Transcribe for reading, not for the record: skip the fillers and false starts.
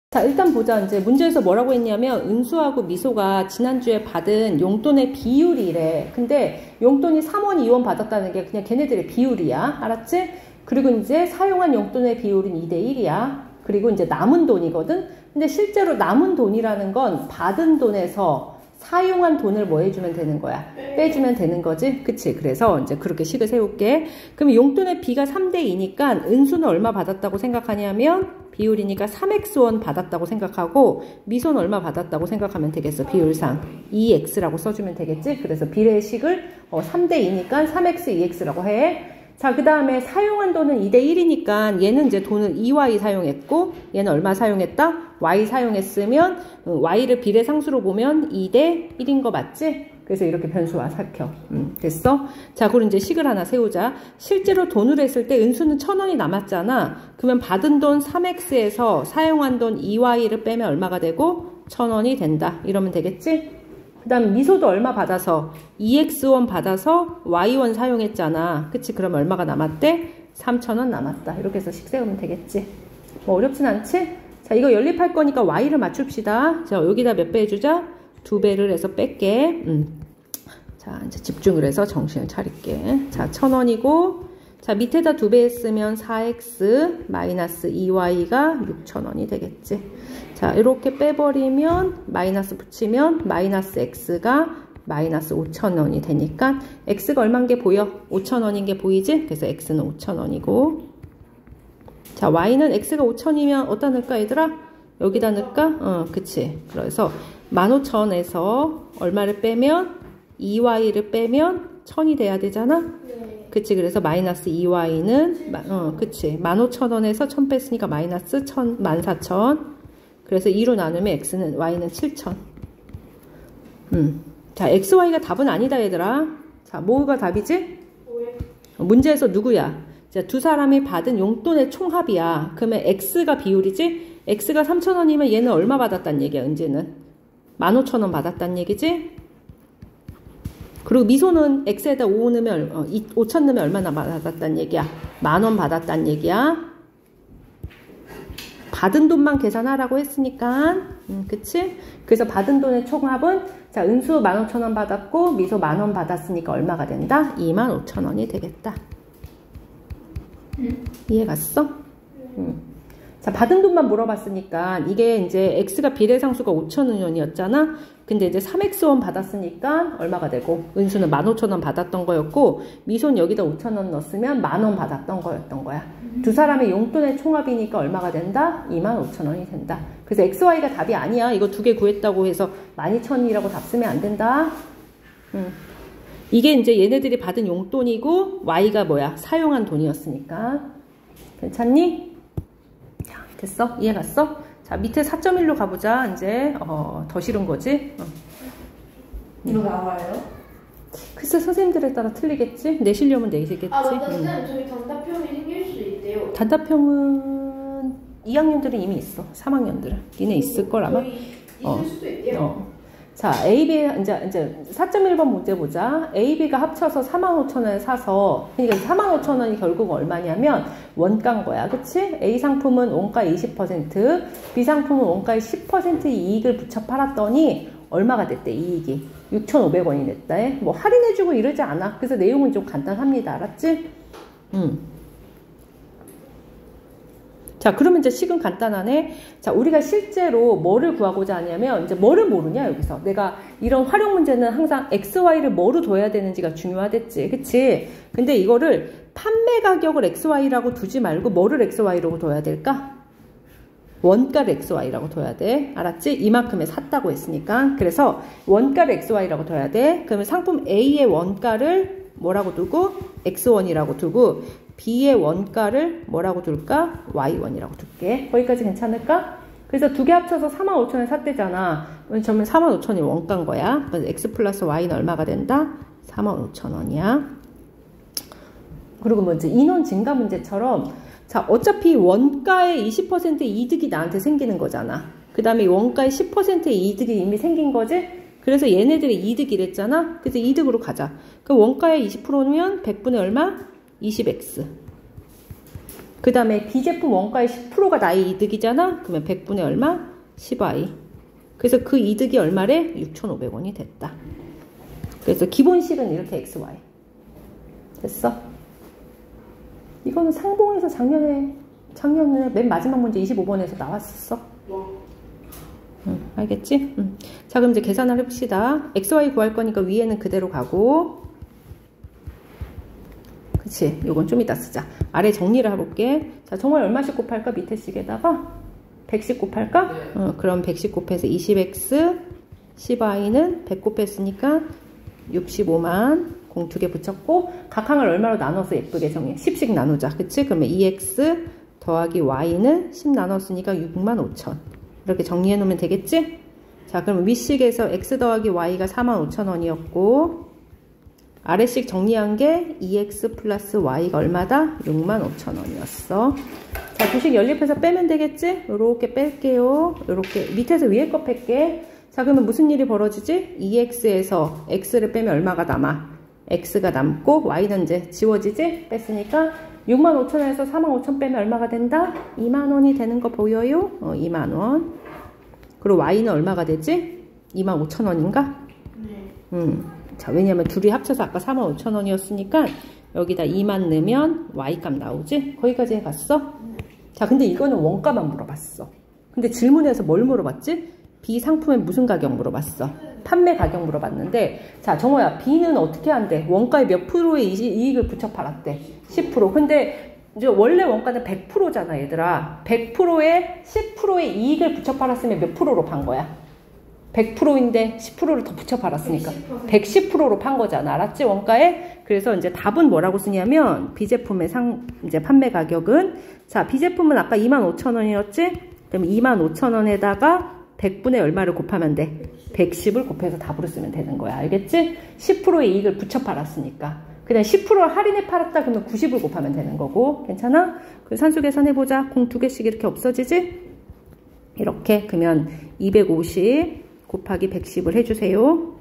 자, 일단 보자. 이제 문제에서 뭐라고 했냐면 은수하고 미소가 지난주에 받은 용돈의 비율이래. 근데 용돈이 3원, 2원 받았다는 게 그냥 걔네들의 비율이야. 알았지? 그리고 이제 사용한 용돈의 비율은 2대1이야. 그리고 이제 남은 돈이거든? 근데 실제로 남은 돈이라는 건 받은 돈에서 사용한 돈을 뭐 해주면 되는 거야? 빼주면 되는 거지? 그치? 그래서 이제 그렇게 식을 세울게. 그럼 용돈의 비가 3대2니까 은수는 얼마 받았다고 생각하냐면 비율이니까 3x원 받았다고 생각하고 미소는 얼마 받았다고 생각하면 되겠어. 비율상 2x라고 써주면 되겠지? 그래서 비례식을 3대2니까 3x, 2x라고 해. 자, 그 다음에 사용한 돈은 2대1이니까 얘는 이제 돈을 2y 사용했고 얘는 얼마 사용했다? y 사용했으면 y를 비례상수로 보면 2대1인 거 맞지? 그래서 이렇게 변수와 삭혀. 됐어? 자, 그럼 이제 식을 하나 세우자. 실제로 돈으로 했을 때 은수는 1,000원이 남았잖아. 그러면 받은 돈 3x에서 사용한 돈 2y를 빼면 얼마가 되고 1,000원이 된다. 이러면 되겠지? 그 다음 미소도 얼마 받아서 2x원 받아서 y원 사용했잖아. 그치? 그럼 얼마가 남았대? 3,000원 남았다. 이렇게 해서 식 세우면 되겠지? 뭐 어렵진 않지? 자, 이거 연립할 거니까 y를 맞춥시다. 자, 여기다 몇 배 해주자? 2배를 해서 뺄게. 자, 이제 집중을 해서 정신을 차릴게. 자, 1,000원이고, 자, 밑에다 2배 했으면 4x 마이너스 2y가 6,000원이 되겠지. 자, 이렇게 빼버리면, 마이너스 붙이면, 마이너스 x가 마이너스 5,000원이 되니까, x가 얼마인 게 보여? 5,000원인 게 보이지? 그래서 x는 5,000원이고, 자, y는 x가 5,000이면 어디다 넣을까, 얘들아? 여기다 넣을까? 그치. 그래서 15,000에서 얼마를 빼면 2y를 빼면 1,000이 돼야 되잖아? 네. 그치. 그래서 마이너스 2y는 그치. 15,000원에서 1,000 뺐으니까 마이너스 14,000. 그래서 2로 나누면 x는 y는 7,000. 자, xy가 답은 아니다, 얘들아. 자, 뭐가 답이지? 문제에서 누구야? 자, 두 사람이 받은 용돈의 총합이야. 그러면 x가 비율이지? x가 3,000원이면 얘는 얼마 받았단 얘기야, 은지는? 15,000원 받았단 얘기지? 그리고 미소는 x에다 5 넣으면, 5,000 넣으면 얼마나 받았단 얘기야? 10,000원 받았단 얘기야? 받은 돈만 계산하라고 했으니까, 그치? 그래서 받은 돈의 총합은, 자, 은수 15,000원 받았고, 미소 10,000원 받았으니까 얼마가 된다? 25,000원이 되겠다. 이해 갔어? 자, 받은 돈만 물어봤으니까 이게 이제 x가 비례상수가 5,000원이었잖아. 근데 이제 3x원 받았으니까 얼마가 되고 은수는 15,000원 받았던 거였고 미소는 여기다 5,000원 넣었으면 10,000원 받았던 거였던 거야. 두 사람의 용돈의 총합이니까 얼마가 된다? 25,000원이 된다. 그래서 xy가 답이 아니야. 이거 두 개 구했다고 해서 12,000원이라고 답 쓰면 안 된다. 이게 이제 얘네들이 받은 용돈이고 y가 뭐야? 사용한 돈이었으니까. 괜찮니? 자, 됐어? 이해 갔어? 자, 밑에 4.1로 가보자. 이제 더 싫은 거지? 이거 나와요? 글쎄 선생님들에 따라 틀리겠지? 내시려면 내시겠지? 아, 맞다. 선생님, 저희 단답형이 생길 수 있대요. 단답형은 2학년들은 이미 있어. 3학년들은. 니네 있을 걸 아마? 있을 수도 있대요. 자, AB, 이제 4.1번 문제 보자. AB가 합쳐서 45,000원에 사서, 그러니까 45,000원이 결국 얼마냐면 원가인 거야. 그치? A 상품은 원가 20%, B 상품은 원가의 10% 이익을 붙여 팔았더니 얼마가 됐대, 이익이? 6,500원이 됐다. 뭐 할인해주고 이러지 않아. 그래서 내용은 좀 간단합니다. 알았지? 자, 그러면 이제 식은 간단하네. 자, 우리가 실제로 뭐를 구하고자 하냐면, 이제 뭐를 모르냐, 여기서. 내가 이런 활용 문제는 항상 XY를 뭐로 둬야 되는지가 중요하댔지. 그치? 근데 이거를 판매 가격을 XY라고 두지 말고 뭐를 XY라고 둬야 될까? 원가를 XY라고 둬야 돼. 알았지? 이만큼에 샀다고 했으니까. 그래서 원가를 XY라고 둬야 돼. 그러면 상품 A의 원가를 뭐라고 두고? X1이라고 두고, B의 원가를 뭐라고 둘까? Y1이라고 둘게. 거기까지 괜찮을까? 그래서 두 개 합쳐서 45,000원에 샀대잖아. 그러면 45,000원이 원가인 거야. 그래서 X 플러스 Y는 얼마가 된다? 45,000원이야. 그리고 뭐 이제 인원 증가 문제처럼, 자, 어차피 원가의 20% 이득이 나한테 생기는 거잖아. 그 다음에 원가의 10%의 이득이 이미 생긴 거지? 그래서 얘네들의 이득이랬잖아. 그래서 이득으로 가자. 그 원가의 20%면 100분의 얼마? 20x. 그 다음에 B제품 원가의 10%가 나의 이득이잖아? 그러면 100분의 얼마? 10i. 그래서 그 이득이 얼마래? 6,500원이 됐다. 그래서 기본식은 이렇게 XY. 됐어? 이거는 상봉에서 작년에 맨 마지막 문제 25번에서 나왔었어. 알겠지? 자, 그럼 이제 계산을 해봅시다. XY 구할 거니까 위에는 그대로 가고. 그치? 요건 좀 이따 쓰자. 아래 정리를 해볼게. 자, 정말 얼마씩 곱할까? 밑에 식에다가 100씩 곱할까? 네. 그럼 100씩 곱해서 20x, 10i는 100 곱했으니까 65만 공 2개 붙였고, 각 항을 얼마로 나눠서 예쁘게 정해? 10씩 나누자. 그치? 그러면 2x 더하기 y는 10 나눴으니까 65,000. 이렇게 정리해 놓으면 되겠지? 자, 그럼 윗식에서 x 더하기 y가 45,000원이었고, 아래식 정리한 게 2x 플러스 y가 얼마다? 65,000원이었어. 자, 주식 연립해서 빼면 되겠지? 요렇게 뺄게요. 요렇게 밑에서 위에 거 뺄게. 자, 그러면 무슨 일이 벌어지지? 2x에서 x를 빼면 얼마가 남아? x가 남고 y는 이제 지워지지? 뺐으니까 65,000원에서 45,000 빼면 얼마가 된다? 20,000원이 되는 거 보여요? 20,000원. 그리고 y는 얼마가 되지? 25,000원인가? 네. 자, 왜냐면 둘이 합쳐서 아까 45,000원이었으니까 여기다 2만 넣으면 y값 나오지? 거기까지 갔어? 자, 근데 이거는 원가만 물어봤어. 근데 질문에서 뭘 물어봤지? B 상품에 무슨 가격 물어봤어? 판매 가격 물어봤는데, 자, 정호야, B는 어떻게 한대? 원가에 몇 프로의 이익을 붙여 팔았대? 10%. 근데 이제 원래 원가는 100%잖아, 얘들아. 100%에 10%의 이익을 붙여 팔았으면 몇 프로로 판 거야? 100%인데 10%를 더 붙여 팔았으니까 110%로 판 거잖아. 알았지? 원가에. 그래서 이제 답은 뭐라고 쓰냐면 B제품의 이제 판매 가격은, 자, B제품은 아까 25,000원이었지? 그럼 25,000원에다가 100분의 얼마를 곱하면 돼? 110을 곱해서 답으로 쓰면 되는 거야. 알겠지? 10%의 이익을 붙여 팔았으니까. 그냥 10% 할인해 팔았다 그러면 90을 곱하면 되는 거고. 괜찮아? 그래서 산수 계산해보자. 공 2개씩 이렇게 없어지지? 이렇게. 그러면 250 곱하기 110을 해주세요.